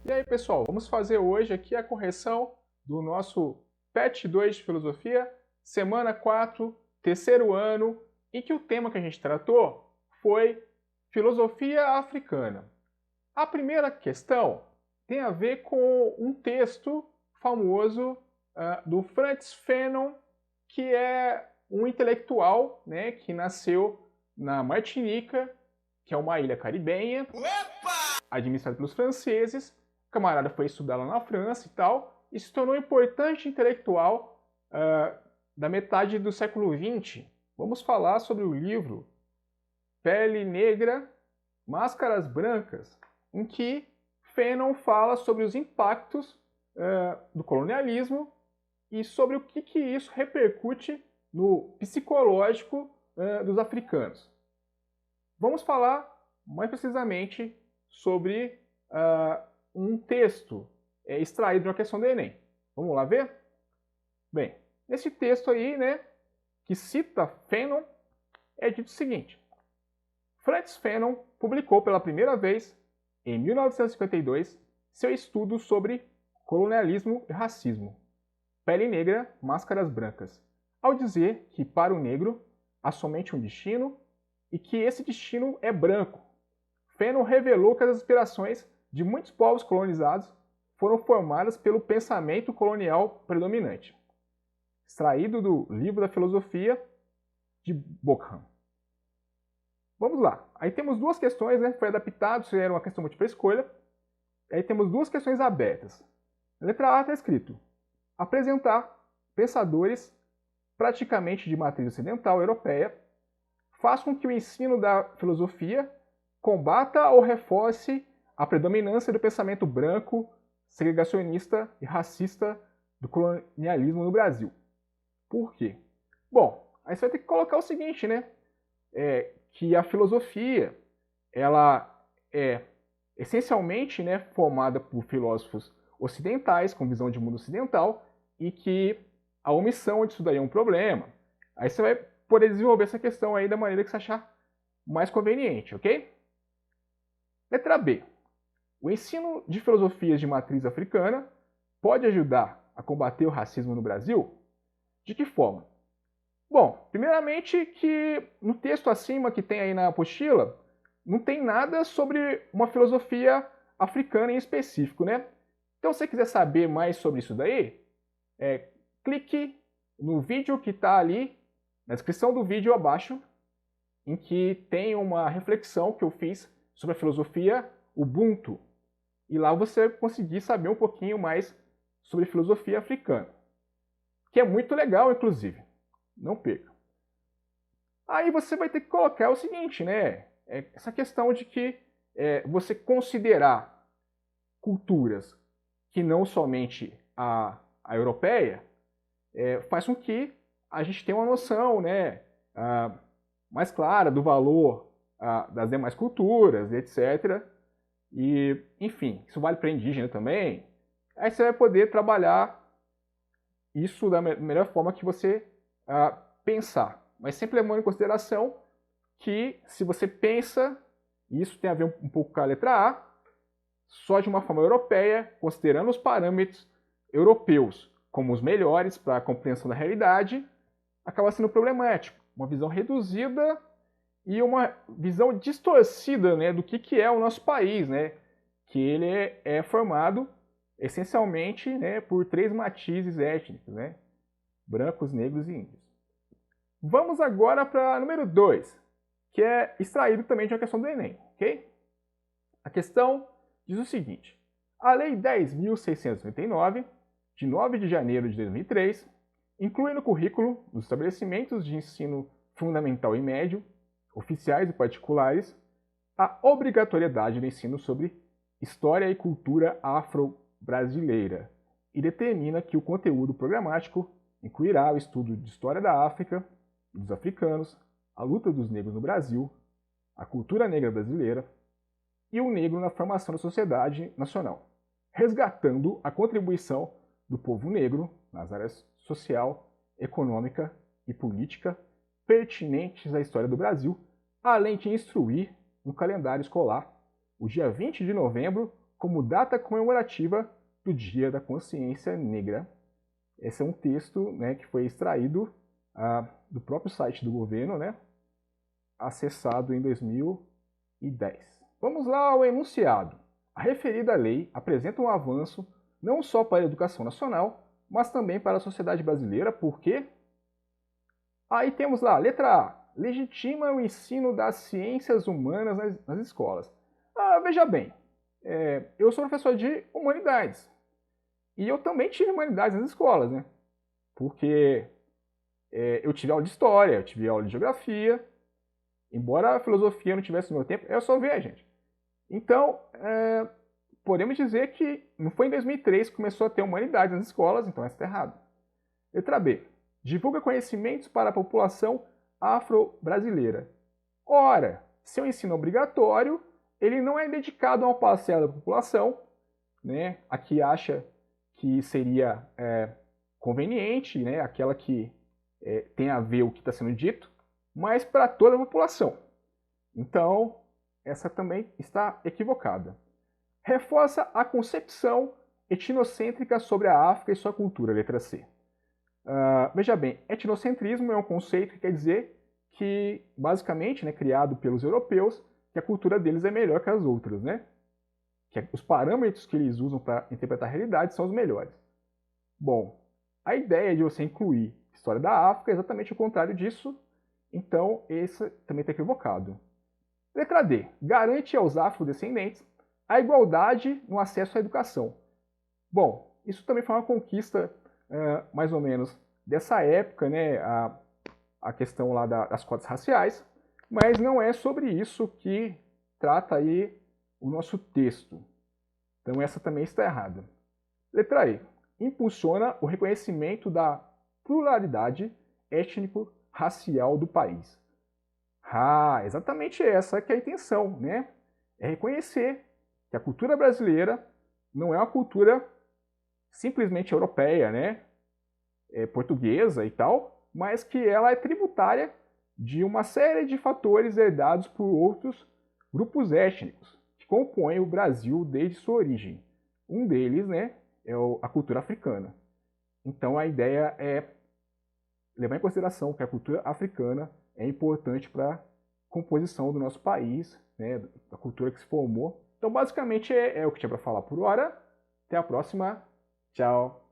E aí, pessoal, vamos fazer hoje aqui a correção do nosso PET 2 de Filosofia, semana 4, terceiro ano, em que o tema que a gente tratou foi Filosofia Africana. A primeira questão tem a ver com um texto famoso do Frantz Fanon, que é um intelectual, né, que nasceu na Martinica, que é uma ilha caribenha, administrada pelos franceses. O camarada foi estudar lá na França e tal, e se tornou um importante intelectual da metade do século XX. Vamos falar sobre o livro Pele Negra, Máscaras Brancas, em que Fanon fala sobre os impactos do colonialismo e sobre o que isso repercute no psicológico dos africanos. Vamos falar mais precisamente sobre um texto extraído de uma questão do Enem. Vamos lá ver? Bem, nesse texto aí, né, que cita Fanon, é dito o seguinte: Frantz Fanon publicou pela primeira vez, em 1952, seu estudo sobre colonialismo e racismo, Pele Negra, Máscaras Brancas, ao dizer que para o negro há somente um destino e que esse destino é branco. Fanon revelou que as aspirações de muitos povos colonizados foram formadas pelo pensamento colonial predominante. Extraído do Livro da Filosofia de Bockham. Vamos lá. Aí temos duas questões, né? Foi adaptado, isso era uma questão múltipla escolha. Aí temos duas questões abertas. Na letra A está escrito: apresentar pensadores praticamente de matriz ocidental europeia faz com que o ensino da filosofia combata ou reforce a predominância do pensamento branco, segregacionista e racista do colonialismo no Brasil. Por quê? Bom, aí você vai ter que colocar o seguinte, né? Que a filosofia, ela é essencialmente, né, formada por filósofos ocidentais, com visão de mundo ocidental, e que a omissão disso daí é um problema. Aí você vai poder desenvolver essa questão aí da maneira que você achar mais conveniente, ok? Letra B. O ensino de filosofias de matriz africana pode ajudar a combater o racismo no Brasil? De que forma? Bom, primeiramente que no texto acima que tem aí na apostila, não tem nada sobre uma filosofia africana em específico, né? Então, se você quiser saber mais sobre isso daí, clique no vídeo que está ali, na descrição do vídeo abaixo, em que tem uma reflexão que eu fiz sobre a filosofia Ubuntu. E lá você vai conseguir saber um pouquinho mais sobre filosofia africana, que é muito legal, inclusive. Não perca. Aí você vai ter que colocar o seguinte, né? Essa questão de que você considerar culturas que não somente a europeia faz com que a gente tenha uma noção, né, mais clara do valor das demais culturas, etc. E, enfim, isso vale para indígena também. Aí você vai poder trabalhar isso da melhor forma que você pensar. Mas sempre levando em consideração que se você pensa, e isso tem a ver um pouco com a letra A, só de uma forma europeia, considerando os parâmetros europeus como os melhores para a compreensão da realidade, acaba sendo problemático. Uma visão reduzida e uma visão distorcida, né, do que é o nosso país, né, que ele é formado essencialmente, né, por três matizes étnicos, né, brancos, negros e índios. Vamos agora para número 2, que é extraído também de uma questão do Enem, ok? A questão diz o seguinte: a Lei 10.699, de 9 de janeiro de 2003, inclui no currículo dos estabelecimentos de ensino fundamental e médio, oficiais e particulares, a obrigatoriedade do ensino sobre história e cultura afro-brasileira e determina que o conteúdo programático incluirá o estudo de história da África e dos africanos, a luta dos negros no Brasil, a cultura negra brasileira e o negro na formação da sociedade nacional, resgatando a contribuição do povo negro nas áreas social, econômica e política pertinentes à história do Brasil, além de instruir no calendário escolar o dia 20 de novembro como data comemorativa do Dia da Consciência Negra. Esse é um texto, né, que foi extraído do próprio site do governo, né, acessado em 2010. Vamos lá ao enunciado. A referida lei apresenta um avanço não só para a educação nacional, mas também para a sociedade brasileira, porque aí temos lá, letra A, legitima o ensino das ciências humanas nas escolas. Veja bem, eu sou professor de humanidades, e eu também tive humanidades nas escolas, né? Porque eu tive aula de história, eu tive aula de geografia, embora a filosofia não tivesse no meu tempo, é só ver, gente. Então, podemos dizer que não foi em 2003 que começou a ter humanidades nas escolas, então essa está errado. Letra B. Divulga conhecimentos para a população afro-brasileira. Ora, seu ensino obrigatório, ele não é dedicado a uma parcela da população, né, a que acha que seria conveniente, né, aquela que tem a ver o que está sendo dito, mas para toda a população. Então, essa também está equivocada. Reforça a concepção etnocêntrica sobre a África e sua cultura, letra C. Veja bem, etnocentrismo é um conceito que quer dizer que, basicamente, né, criado pelos europeus, que a cultura deles é melhor que as outras, né? Que os parâmetros que eles usam para interpretar a realidade são os melhores. Bom, a ideia de você incluir história da África é exatamente o contrário disso, então esse também está equivocado. Letra D. Garante aos afrodescendentes a igualdade no acesso à educação. Bom, isso também foi uma conquista, mais ou menos, dessa época, né, a questão lá das cotas raciais, mas não é sobre isso que trata aí o nosso texto. Então essa também está errada. Letra E. Impulsiona o reconhecimento da pluralidade étnico-racial do país. Exatamente essa que é a intenção, né? É reconhecer que a cultura brasileira não é uma cultura simplesmente europeia, né? Portuguesa e tal, mas que ela é tributária de uma série de fatores herdados por outros grupos étnicos que compõem o Brasil desde sua origem. Um deles, né, é a cultura africana. Então a ideia é levar em consideração que a cultura africana é importante para a composição do nosso país, né, da cultura que se formou. Então basicamente é o que tinha para falar por hora. Até a próxima. Tchau.